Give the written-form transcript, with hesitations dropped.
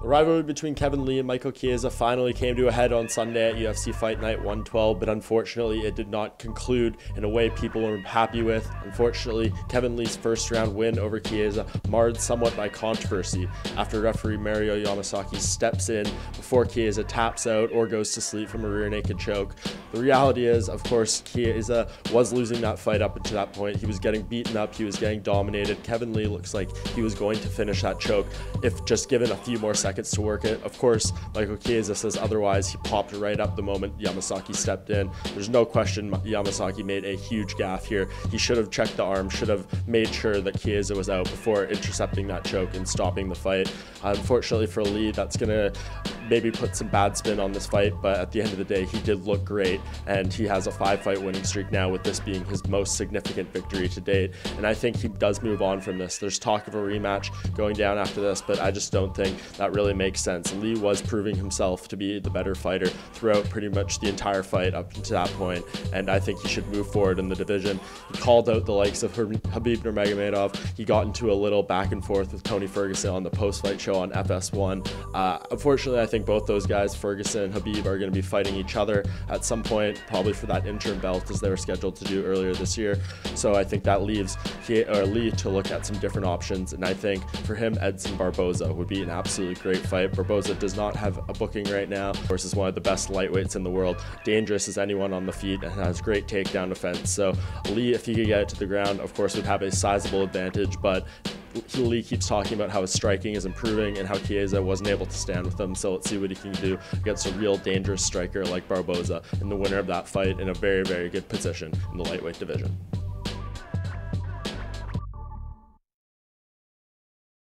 The rivalry between Kevin Lee and Michael Chiesa finally came to a head on Sunday at UFC Fight Night 112, but unfortunately it did not conclude in a way people were happy with. Unfortunately, Kevin Lee's first round win over Chiesa marred somewhat by controversy after referee Mario Yamasaki steps in before Chiesa taps out or goes to sleep from a rear naked choke. The reality is, of course, Chiesa was losing that fight up until that point. He was getting beaten up, he was getting dominated. Kevin Lee looks like he was going to finish that choke if just given a few more seconds to work it. Of course, Michael Chiesa says otherwise. He popped right up the moment Yamasaki stepped in. There's no question Yamasaki made a huge gaffe here. He should have checked the arm, should have made sure that Chiesa was out before intercepting that choke and stopping the fight. Unfortunately for Lee, that's going to maybe put some bad spin on this fight, but at the end of the day, he did look great, and he has a 5-fight winning streak now, with this being his most significant victory to date. And I think he does move on from this. There's talk of a rematch going down after this, but I just don't think that really makes sense. Lee was proving himself to be the better fighter throughout pretty much the entire fight up to that point, and I think he should move forward in the division. He called out the likes of Khabib Nurmagomedov. He got into a little back and forth with Tony Ferguson on the post-fight show on FS1. Unfortunately, I think both those guys, Ferguson and Khabib, are going to be fighting each other at some point, probably for that interim belt, as they were scheduled to do earlier this year. So I think that leaves Lee to look at some different options, and I think for him, Edson Barboza would be an absolutely great fight. Barboza does not have a booking right now. Of course, is one of the best lightweights in the world, dangerous as anyone on the feet, and has great takedown defense. So Lee, if he could get it to the ground, of course, would have a sizable advantage, but Lee keeps talking about how his striking is improving and how Chiesa wasn't able to stand with him. So let's see what he can do against a real dangerous striker like Barboza, and the winner of that fight in a very, very good position in the lightweight division.